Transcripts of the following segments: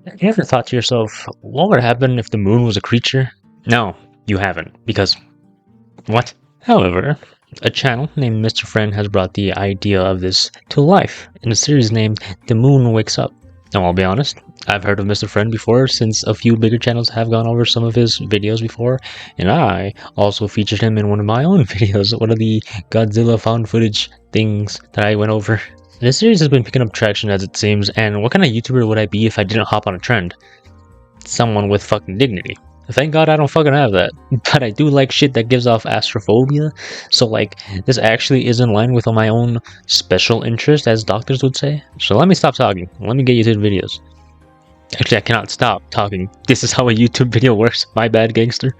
Have you ever thought to yourself, what would happen if the moon was a creature? No, you haven't, because what? However, a channel named Mr. Friend has brought the idea of this to life in a series named The Moon Wakes Up. Now, I'll be honest, I've heard of Mr. Friend before since a few bigger channels have gone over some of his videos before, and I also featured him in one of my own videos, one of the Godzilla found footage things that I went over. This series has been picking up traction as it seems, and what kind of YouTuber would I be if I didn't hop on a trend? Someone with fucking dignity. Thank God I don't fucking have that. But I do like shit that gives off astrophobia, so like, this actually is in line with my own special interest, as doctors would say. So let me stop talking. Let me get you to the videos. Actually, I cannot stop talking. This is how a YouTube video works. My bad, gangster.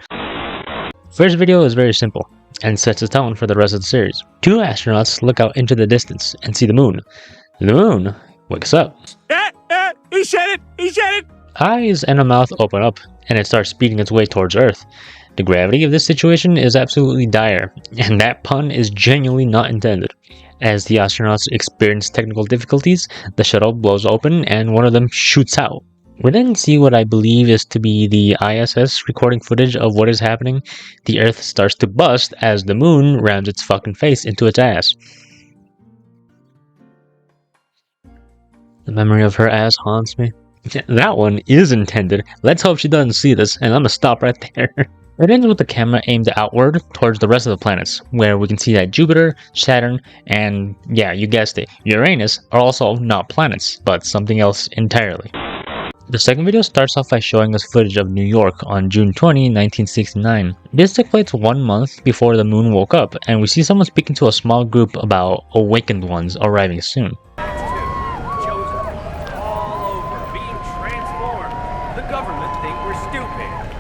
First video is very simple, and sets the tone for the rest of the series. Two astronauts look out into the distance and see the moon. The moon wakes up. He said it! He said it! Eyes and a mouth open up, and it starts speeding its way towards Earth. The gravity of this situation is absolutely dire, and that pun is genuinely not intended. As the astronauts experience technical difficulties, the shuttle blows open and one of them shoots out. We then see what I believe is to be the ISS recording footage of what is happening. The Earth starts to bust as the moon rams its fucking face into its ass. The memory of her ass haunts me. That one is intended. Let's hope she doesn't see this, and I'm gonna stop right there. It ends with the camera aimed outward towards the rest of the planets, where we can see that Jupiter, Saturn, and yeah, you guessed it, Uranus are also not planets, but something else entirely. The second video starts off by showing us footage of New York on June 20, 1969. This took place 1 month before the moon woke up, and we see someone speaking to a small group about awakened ones arriving soon.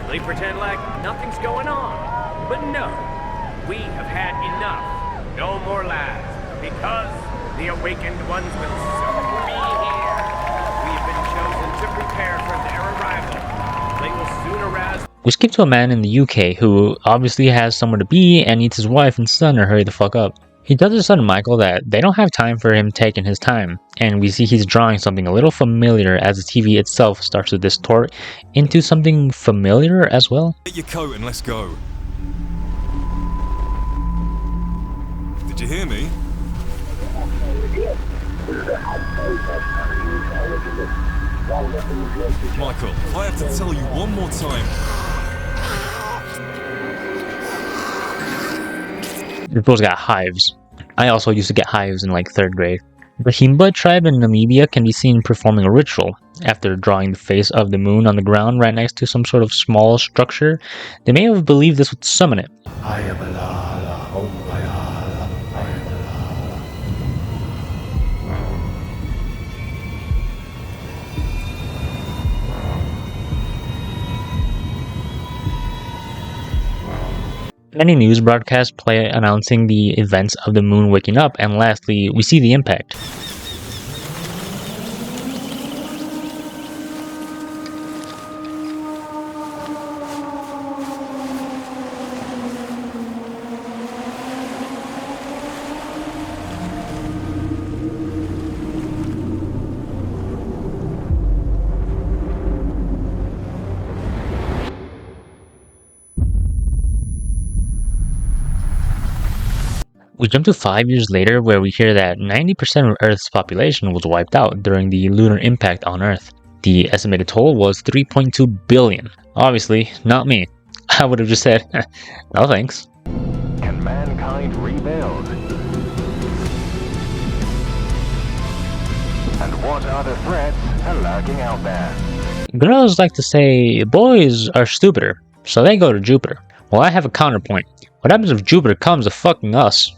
They pretend like nothing's going on. But no, we have had enough. No more lies. Because the awakened ones will soon be here. We've been chosen to prepare for their arrival. They will soon arouse. We skip to a man in the UK who obviously has somewhere to be and needs his wife and son to hurry the fuck up. He tells his son Michael that they don't have time for him taking his time, and we see he's drawing something a little familiar as the TV itself starts to distort into something familiar as well. Get your coat and let's go. Did you hear me? Michael, I have to tell you one more time. The boys got hives. I also used to get hives in like 3rd grade. The Himba tribe in Namibia can be seen performing a ritual. After drawing the face of the moon on the ground right next to some sort of small structure, they may have believed this would summon it. Many news broadcasts play announcing the events of the moon waking up, and lastly, we see the impact. We jump to 5 years later, where we hear that 90% of Earth's population was wiped out during the lunar impact on Earth. The estimated toll was 3.2 billion. Obviously, not me. I would have just said, no thanks. Can mankind rebuild? And what other threats are lurking out there? Girls like to say boys are stupider, so they go to Jupiter. Well, I have a counterpoint. What happens if Jupiter comes to fucking us?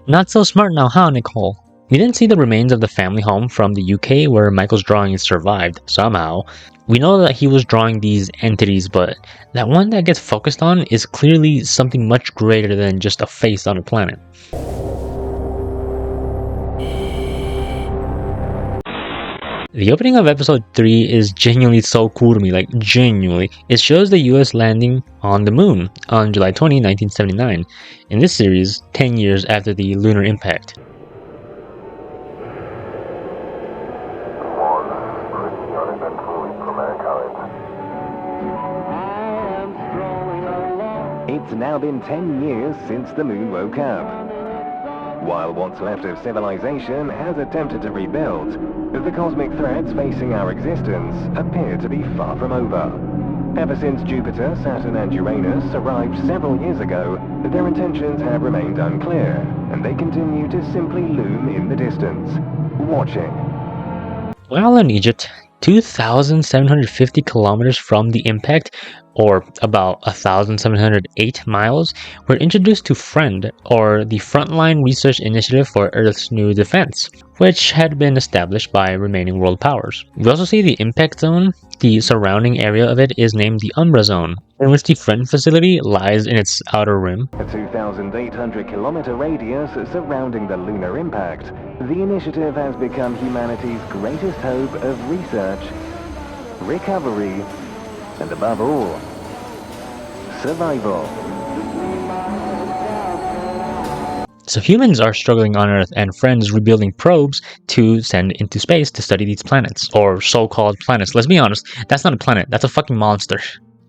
Not so smart now, huh, Nicole? We didn't see the remains of the family home from the UK where Michael's drawings survived, somehow. We know that he was drawing these entities, but that one that gets focused on is clearly something much greater than just a face on a planet. The opening of episode 3 is genuinely so cool to me, like genuinely. It shows the US landing on the moon on July 20, 1979. In this series, 10 years after the lunar impact. It was pretty uneventful for mankind. It's now been 10 years since the moon woke up. While what's left of civilization has attempted to rebuild, the cosmic threats facing our existence appear to be far from over. Ever since Jupiter, Saturn and Uranus arrived several years ago, their intentions have remained unclear, and they continue to simply loom in the distance, watching. While in Egypt, 2,750 kilometers from the impact, or about 1,708 miles, we're introduced to FRIEND, or the Frontline Research Initiative for Earth's New Defense, which had been established by remaining world powers. We also see the impact zone. The surrounding area of it is named the Umbra Zone, in which the FRIEND facility lies in its outer rim. A 2,800-kilometer radius surrounding the lunar impact, the initiative has become humanity's greatest hope of research, recovery, and above all, survival. So humans are struggling on Earth, and FRIEND is rebuilding probes to send into space to study these planets, or so-called planets. Let's be honest, that's not a planet, that's a fucking monster.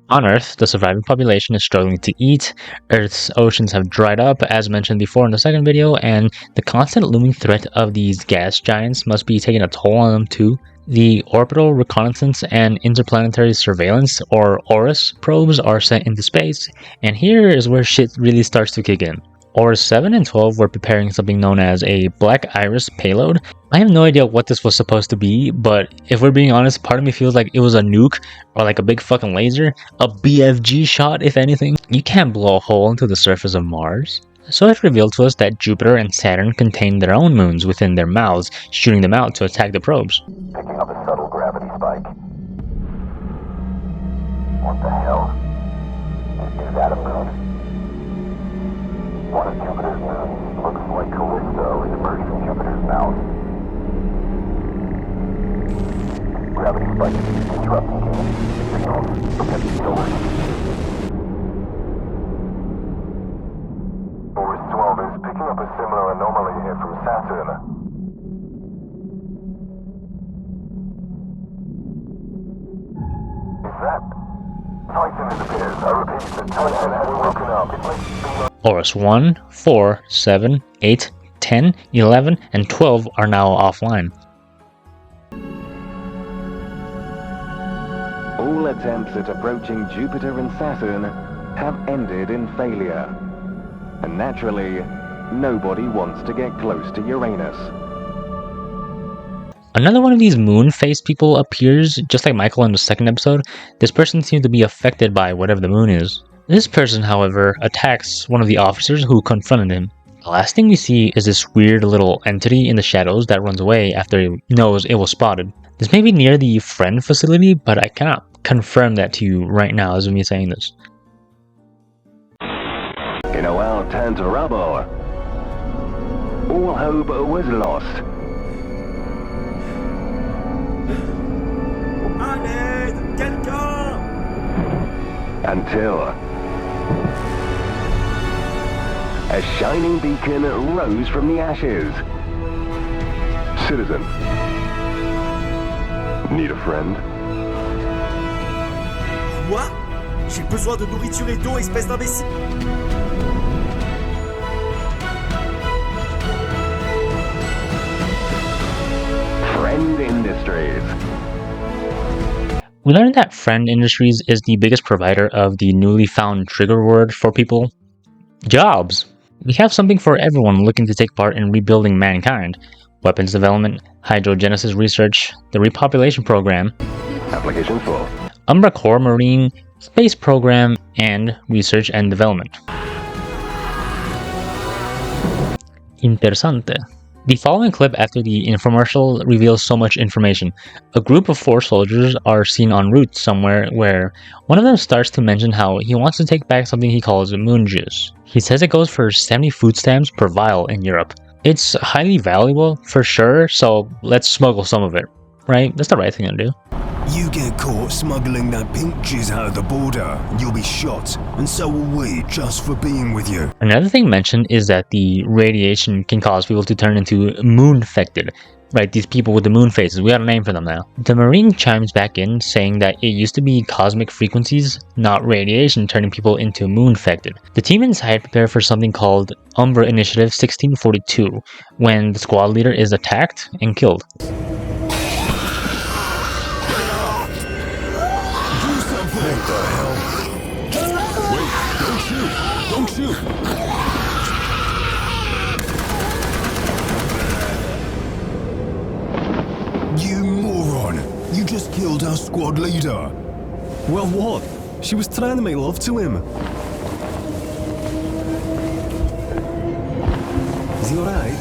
On Earth, the surviving population is struggling to eat, Earth's oceans have dried up, as mentioned before in the second video, and the constant looming threat of these gas giants must be taking a toll on them too. The Orbital Reconnaissance and Interplanetary Surveillance, or ORIS, probes are sent into space, and here is where shit really starts to kick in. ORIS 7 and 12 were preparing something known as a Black Iris payload. I have no idea what this was supposed to be, but if we're being honest, part of me feels like it was a nuke, or like a big fucking laser, a BFG shot if anything. You can't blow a hole into the surface of Mars. So it revealed to us that Jupiter and Saturn contain their own moons within their mouths, shooting them out to attack the probes. Picking up a subtle gravity spike. What the hell? Is that a moon? One of Jupiter's moons looks like Callisto is emerging from Jupiter's mouth. Gravity spike is interrupting communication signals from heavy solar. ORIS 12 is picking up a similar anomaly here from Saturn. Is that... Titan it appears. I repeat, the Titan has woken up. It might be... ORIS 1, 4, 7, 8, 10, 11, and 12 are now offline. All attempts at approaching Jupiter and Saturn have ended in failure. And naturally, nobody wants to get close to Uranus. Another one of these moon-faced people appears, just like Michael in the second episode. This person seems to be affected by whatever the moon is. This person, however, attacks one of the officers who confronted him. The last thing we see is this weird little entity in the shadows that runs away after he knows it was spotted. This may be near the FRIEND facility, but I cannot confirm that to you right now as of me saying this. In a world turned to rubble, all hope was lost. Allez, quelqu'un! Until a shining beacon rose from the ashes. Citizen, need a friend? Quoi? J'ai besoin de nourriture et d'eau, espèce d'imbécile! Friend Industries. We learned that FRIEND Industries is the biggest provider of the newly found trigger word for people: jobs. We have something for everyone looking to take part in rebuilding mankind: weapons development, hydrogenesis research, the repopulation program, Application full. Umbra Core Marine, space program, and research and development. Interessante. The following clip after the infomercial reveals so much information. A group of 4 soldiers are seen en route somewhere where one of them starts to mention how he wants to take back something he calls moon juice. He says it goes for 70 food stamps per vial in Europe. It's highly valuable for sure, so let's smuggle some of it. right? That's the right thing to do. You get caught smuggling that pink jizz out of the border, and you'll be shot, and so will we, just for being with you. Another thing mentioned is that the radiation can cause people to turn into moon-infected. Right, these people with the moon faces, we got a name for them now. The Marine chimes back in, saying that it used to be cosmic frequencies, not radiation, turning people into moon-infected. The team inside prepare for something called Umbra Initiative 1642, when the squad leader is attacked and killed. What the hell? Wait, don't shoot! Don't shoot! You moron! You just killed our squad leader! Well, what? She was trying to make love to him. Is he alright?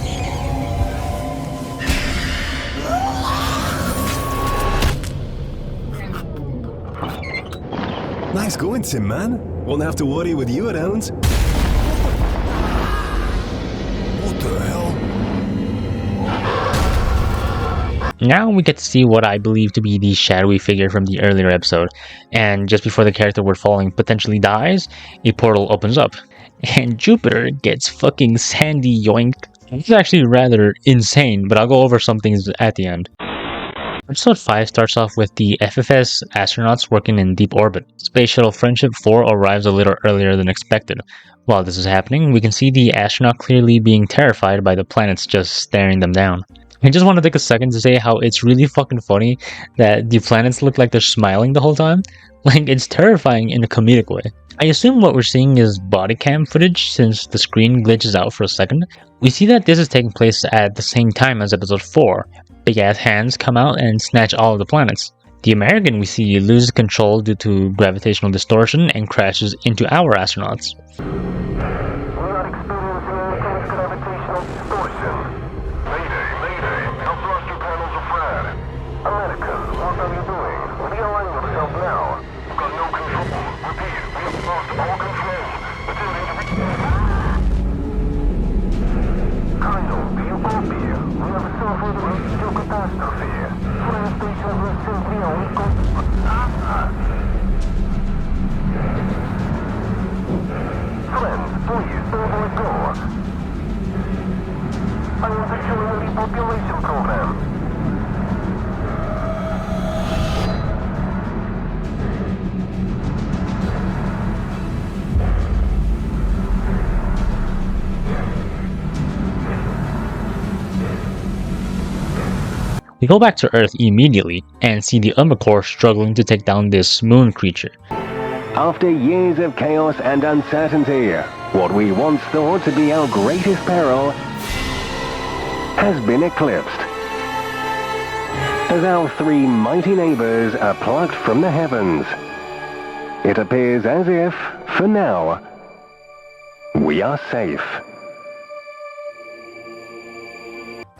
Nice going, Tim, man. Won't have to worry with you around. What the hell? Now we get to see what I believe to be the shadowy figure from the earlier episode, and just before the character we're following potentially dies, a portal opens up, and Jupiter gets fucking sandy yoinked. This is actually rather insane, but I'll go over some things at the end. Episode 5 starts off with the FFS astronauts working in deep orbit. Space Shuttle Friendship 4 arrives a little earlier than expected. While this is happening, we can see the astronaut clearly being terrified by the planets just staring them down. I just want to take a second to say how it's really fucking funny that the planets look like they're smiling the whole time. Like, it's terrifying in a comedic way. I assume what we're seeing is body cam footage since the screen glitches out for a second. We see that this is taking place at the same time as episode 4. Big ass hands come out and snatch all of the planets. The American we see loses control due to gravitational distortion and crashes into our astronauts. We are experiencing intense gravitational distortion. Mayday, our thruster panels are fried. American, what are you doing? Realign yourself now. We've got no control. Repeat, we have lost all control. Attempting to Kyle, do you copy? We have suffered a major catastrophe. Fire stations will simply awaken. Friends, please, don't let go. I am picturing a repopulation program. We go back to Earth immediately and see the Umbra Corps struggling to take down this moon creature. After years of chaos and uncertainty, what we once thought to be our greatest peril has been eclipsed. As our three mighty neighbors are plucked from the heavens, it appears as if, for now, we are safe.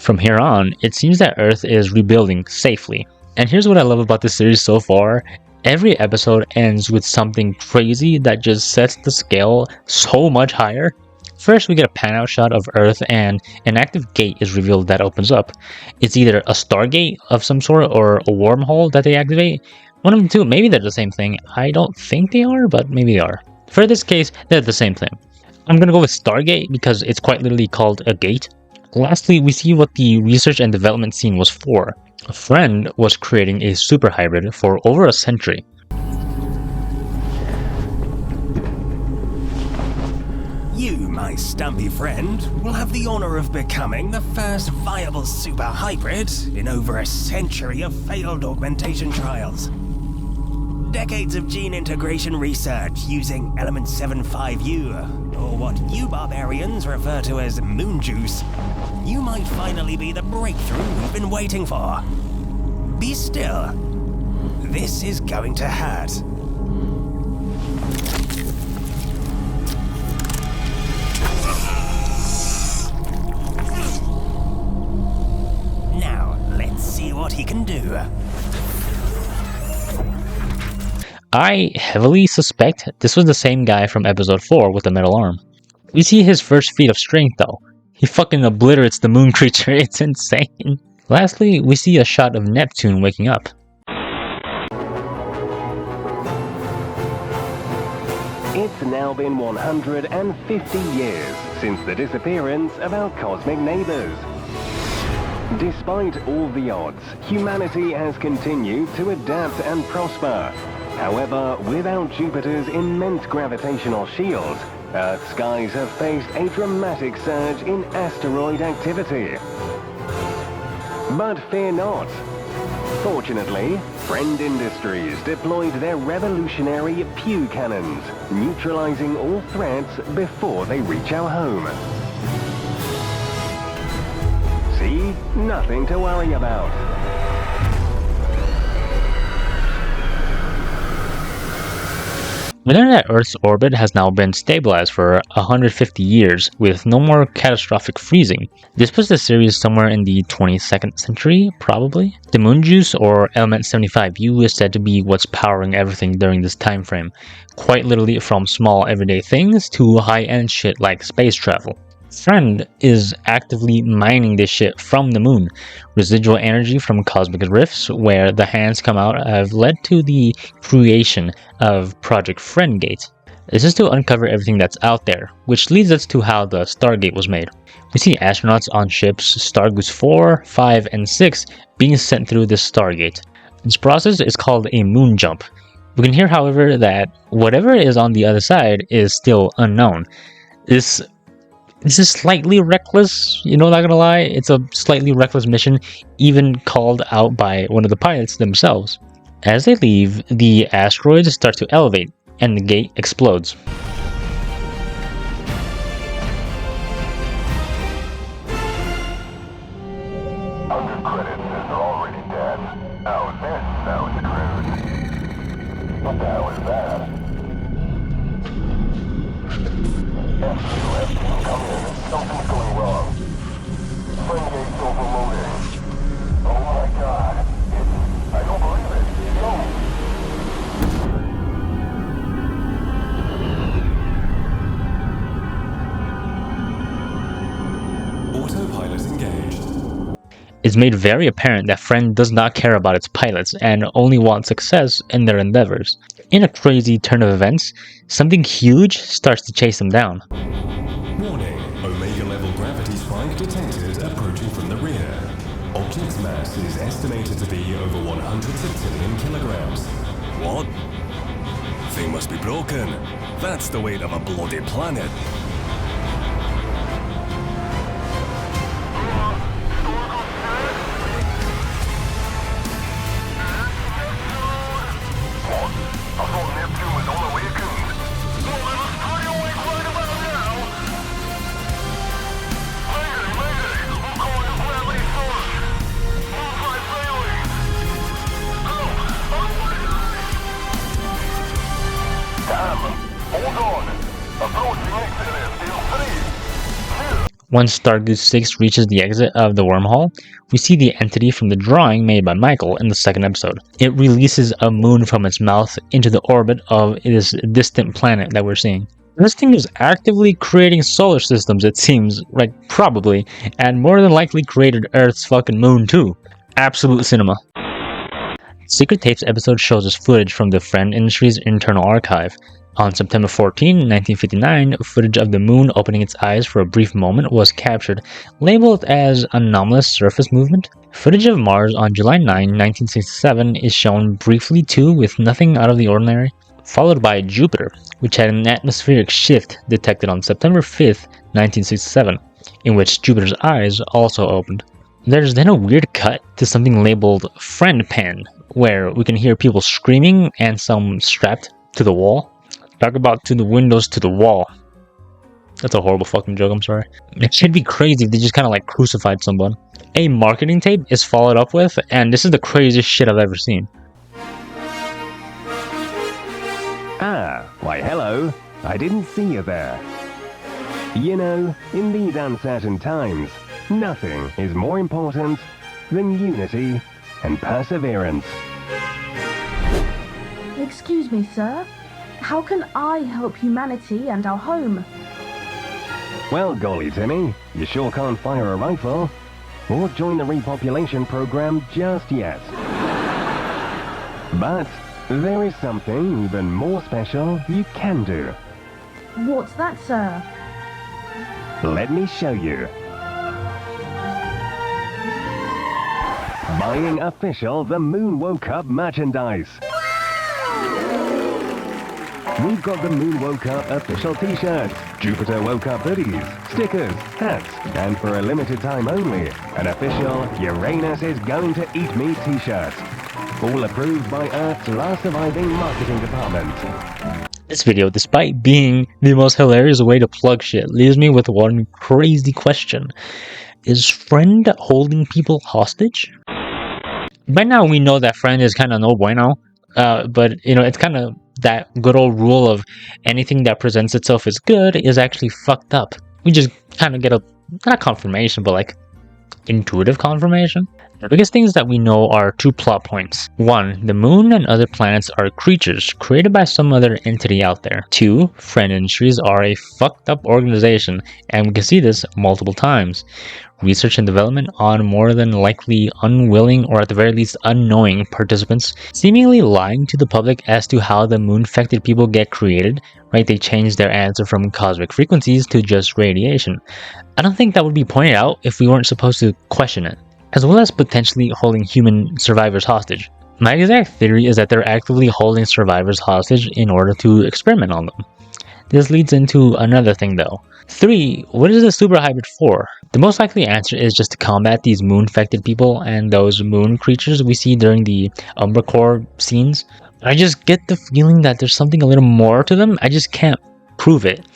From here on, it seems that Earth is rebuilding safely. And here's what I love about this series so far. Every episode ends with something crazy that just sets the scale so much higher. First, we get a pan-out shot of Earth and an active gate is revealed that opens up. It's either a stargate of some sort or a wormhole that they activate. One of the two, maybe they're the same thing. I don't think they are, but maybe they are. For this case, they're the same thing. I'm gonna go with Stargate because it's quite literally called a gate. Lastly, we see what the research and development scene was for. A friend was creating a super hybrid for over a century. You, my stumpy friend, will have the honor of becoming the first viable super hybrid in over a century of failed augmentation trials. Decades of gene integration research using element 75U, or what you barbarians refer to as moon juice. You might finally be the breakthrough we've been waiting for. Be still. This is going to hurt. Now, let's see what he can do. I heavily suspect this was the same guy from episode 4 with the metal arm. We see his first feat of strength though. He fucking obliterates the moon creature, it's insane. Lastly, we see a shot of Neptune waking up. It's now been 150 years since the disappearance of our cosmic neighbors. Despite all the odds, humanity has continued to adapt and prosper. However, without Jupiter's immense gravitational shield, Earth's skies have faced a dramatic surge in asteroid activity. But fear not. Fortunately, Friend Industries deployed their revolutionary Pew cannons, neutralizing all threats before they reach our home. See? Nothing to worry about. We learn that Earth's orbit has now been stabilized for 150 years, with no more catastrophic freezing. This puts the series somewhere in the 22nd century, probably. The moon juice, or element 75U, is said to be what's powering everything during this time frame, quite literally from small everyday things to high-end shit like space travel. Friend is actively mining this shit from the moon. Residual energy from cosmic rifts, where the hands come out, have led to the creation of Project Friendgate. This is to uncover everything that's out there, which leads us to how the Stargate was made. We see astronauts on ships Stargoose 4, 5, and 6 being sent through this Stargate. This process is called a moon jump. We can hear, however, that whatever is on the other side is still unknown. This is slightly reckless, not gonna lie. It's a slightly reckless mission, even called out by one of the pilots themselves. As they leave, the asteroids start to elevate, and the gate explodes. Credits is already dead. Oh, this sounds crude. What the hell is that? F2, come in. Something's going wrong. Friendgate's overloading. Oh my god. I don't believe it. No. Autopilot engaged. It's made very apparent that Friend does not care about its pilots and only wants success in their endeavors. In a crazy turn of events, something huge starts to chase them down. Warning, Omega-level gravity spike detected approaching from the rear. Object's mass is estimated to be over 100 septillion kilograms. What? Thing must be broken. That's the weight of a bloody planet. I thought Neptune was unawakened. Well, then let's try to wake right about now. Mayday! I'm calling to Bradley first. Bullseye failing. Damn! Hold on. Approaching exit in 3, 2. Once Stargoose 6 reaches the exit of the wormhole, we see the entity from the drawing made by Michael in the second episode. It releases a moon from its mouth into the orbit of this distant planet that we're seeing. This thing is actively creating solar systems, it seems, probably, and more than likely created Earth's fucking moon too. Absolute cinema. Secret Tapes episode shows us footage from the Friend Industries internal archive. On September 14, 1959, footage of the moon opening its eyes for a brief moment was captured, labeled as anomalous surface movement. Footage of Mars on July 9, 1967 is shown briefly too, with nothing out of the ordinary, followed by Jupiter, which had an atmospheric shift detected on September 5, 1967, in which Jupiter's eyes also opened. There's then a weird cut to something labeled Friend Pen, where we can hear people screaming and some strapped to the wall. Talk about to the windows to the wall. That's a horrible fucking joke, I'm sorry. It should be crazy if they just kind of crucified someone. A marketing tape is followed up with, and this is the craziest shit I've ever seen. Ah, why hello. I didn't see you there. In these uncertain times, nothing is more important than unity and perseverance. Excuse me, sir. How can I help humanity and our home? Well, golly, Timmy, you sure can't fire a rifle. or join the repopulation program just yet. But there is something even more special you can do. What's that, sir? Let me show you. Buying official The Moon Woke Up merchandise. We've got the Moon Woke Up official t-shirts, Jupiter Woke Up hoodies, stickers, hats, and for a limited time only, an official Uranus is going to eat me t-shirt. All approved by Earth's last surviving marketing department. This video, despite being the most hilarious way to plug shit, leaves me with one crazy question. Is Friend holding people hostage? By now we know that Friend is kind of no bueno, but you know, it's kind of that good old rule of anything that presents itself as good is actually fucked up. We just kind of get a, not confirmation, but like intuitive confirmation. The biggest things that we know are two plot points. 1. The moon and other planets are creatures created by some other entity out there. 2. Friend Industries are a fucked up organization, and we can see this multiple times. Research and development on more than likely unwilling or at the very least unknowing participants, seemingly lying to the public as to how the moon-affected people get created, right? They change their answer from cosmic frequencies to just radiation. I don't think that would be pointed out if we weren't supposed to question it, as well as potentially holding human survivors hostage. My exact theory is that they're actively holding survivors hostage in order to experiment on them. This leads into another thing though. 3. What is the super hybrid for? The most likely answer is just to combat these moon-affected people and those moon creatures we see during the Umbra Core scenes. I just get the feeling that there's something a little more to them. I just can't prove it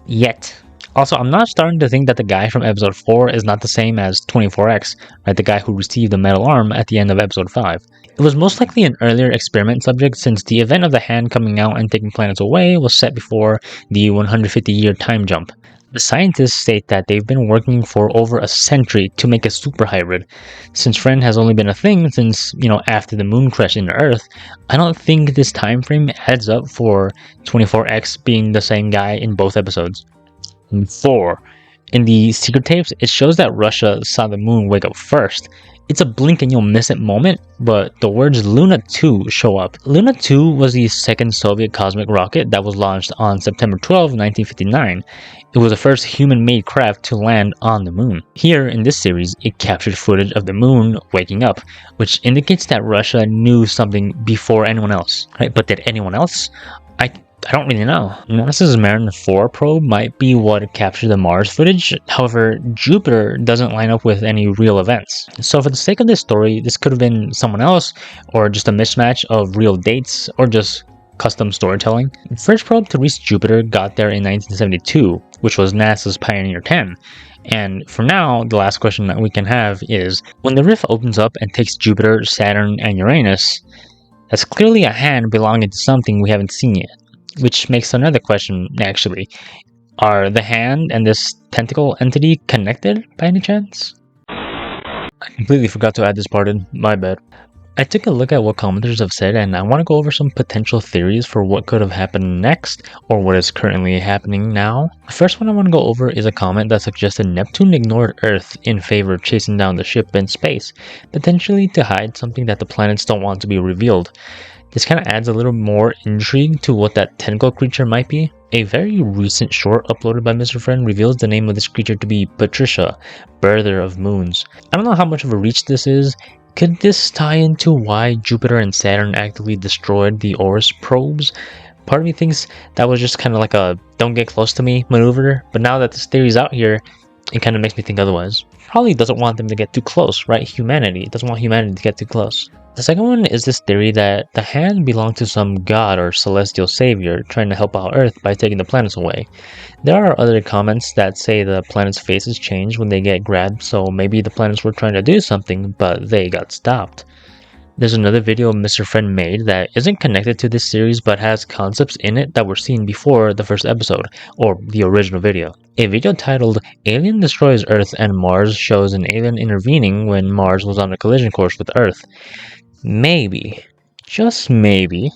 yet. Also, I'm not starting to think that the guy from episode 4 is not the same as 24X, right? The guy who received the metal arm at the end of episode 5. It was most likely an earlier experiment subject since the event of the hand coming out and taking planets away was set before the 150-year time jump. The scientists state that they've been working for over a century to make a super hybrid. Since Friend has only been a thing since, after the moon crash into Earth, I don't think this time frame adds up for 24X being the same guy in both episodes. 4. In the secret tapes, it shows that Russia saw the moon wake up first. It's a blink and you'll miss it moment, but the words Luna 2 show up. Luna 2 was the second Soviet cosmic rocket that was launched on September 12, 1959. It was the first human-made craft to land on the moon. Here in this series, it captured footage of the moon waking up, which indicates that Russia knew something before anyone else. Right? But did anyone else? I don't really know. NASA's Mariner 4 probe might be what captured the Mars footage, however, Jupiter doesn't line up with any real events. So for the sake of this story, this could have been someone else, or just a mismatch of real dates, or just custom storytelling. The first probe to reach Jupiter got there in 1972, which was NASA's Pioneer 10. And for now, the last question that we can have is, when the rift opens up and takes Jupiter, Saturn, and Uranus, that's clearly a hand belonging to something we haven't seen yet. Which makes another question, actually. Are the hand and this tentacle entity connected by any chance? I completely forgot to add this part in, my bad. I took a look at what commenters have said, and I want to go over some potential theories for what could have happened next, or what is currently happening now. The first one I want to go over is a comment that suggested Neptune ignored Earth in favor of chasing down the ship in space, potentially to hide something that the planets don't want to be revealed. This kind of adds a little more intrigue to what that tentacle creature might be. A very recent short uploaded by Mr. Friend reveals the name of this creature to be Patricia, birther of moons. I don't know how much of a reach this is. Could this tie into why Jupiter and Saturn actively destroyed the Oris probes? Part of me thinks that was just kind of like a don't get close to me maneuver, but now that this theory's out here, it kind of makes me think otherwise. Probably doesn't want them to get too close, right? Humanity doesn't want humanity to get too close. The second one is this theory that the hand belonged to some god or celestial savior trying to help out Earth by taking the planets away. There are other comments that say the planets' faces change when they get grabbed, so maybe the planets were trying to do something, but they got stopped. There's another video Mr. Friend made that isn't connected to this series but has concepts in it that were seen before the first episode, or the original video. A video titled Alien Destroys Earth and Mars shows an alien intervening when Mars was on a collision course with Earth. Maybe, just maybe,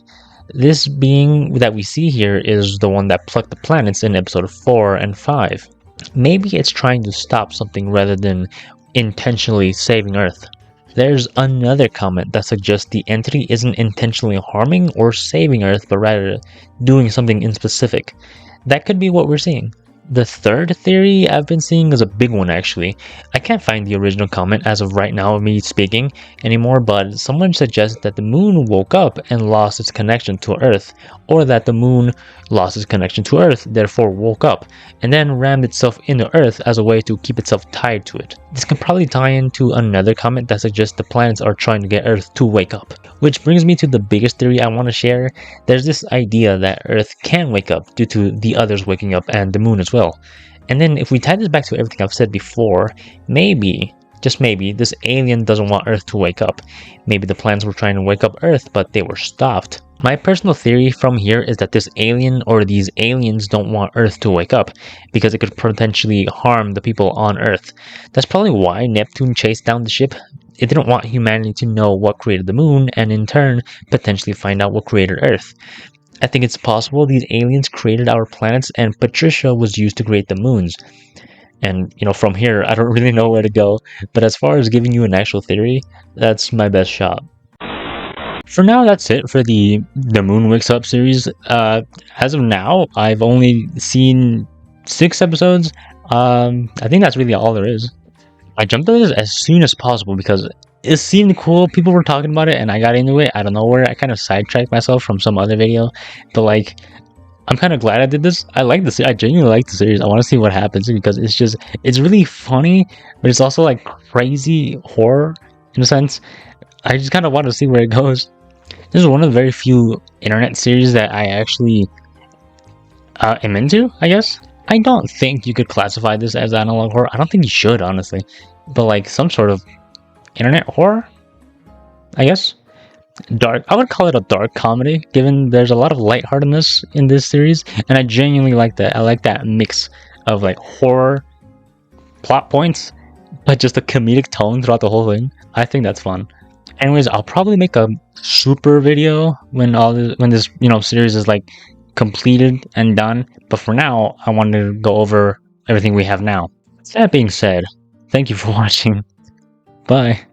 this being that we see here is the one that plucked the planets in episode 4 and 5. Maybe it's trying to stop something rather than intentionally saving Earth. There's another comment that suggests the entity isn't intentionally harming or saving Earth, but rather doing something in specific. That could be what we're seeing. The third theory I've been seeing is a big one actually. I can't find the original comment as of right now of me speaking anymore, but someone suggests that the moon woke up and lost its connection to Earth, or that the moon lost its connection to Earth, therefore woke up, and then rammed itself into Earth as a way to keep itself tied to it. This can probably tie into another comment that suggests the planets are trying to get Earth to wake up. Which brings me to the biggest theory I want to share. There's this idea that Earth can wake up due to the others waking up and the moon as well. And then if we tie this back to everything I've said before, maybe, just maybe, this alien doesn't want Earth to wake up. Maybe the planets were trying to wake up Earth, but they were stopped. My personal theory from here is that this alien or these aliens don't want Earth to wake up because it could potentially harm the people on Earth. That's probably why Neptune chased down the ship. It didn't want humanity to know what created the moon and in turn potentially find out what created Earth. I think it's possible these aliens created our planets and Patricia was used to create the moons. And, from here, I don't really know where to go. But as far as giving you an actual theory, that's my best shot. For now, that's it for the Moon Wakes Up series. As of now, I've only seen 6 episodes. I think that's really all there is. I jumped into this as soon as possible because it seemed cool. People were talking about it and I got into it. I don't know where. I kind of sidetracked myself from some other video. But I'm kind of glad I did this. I like this. I genuinely like the series. I want to see what happens because it's really funny, but it's also crazy horror in a sense. I just kind of want to see where it goes. This is one of the very few internet series that I actually am into, I guess. I don't think you could classify this as analog horror. I don't think you should, honestly. But some sort of internet horror, I guess. Dark. I would call it a dark comedy, given there's a lot of lightheartedness in this series, and I genuinely like that. I like that mix of horror plot points, but just a comedic tone throughout the whole thing. I think that's fun. Anyways, I'll probably make a super video when this series is completed and done. But for now, I wanted to go over everything we have now. That being said, thank you for watching. Bye.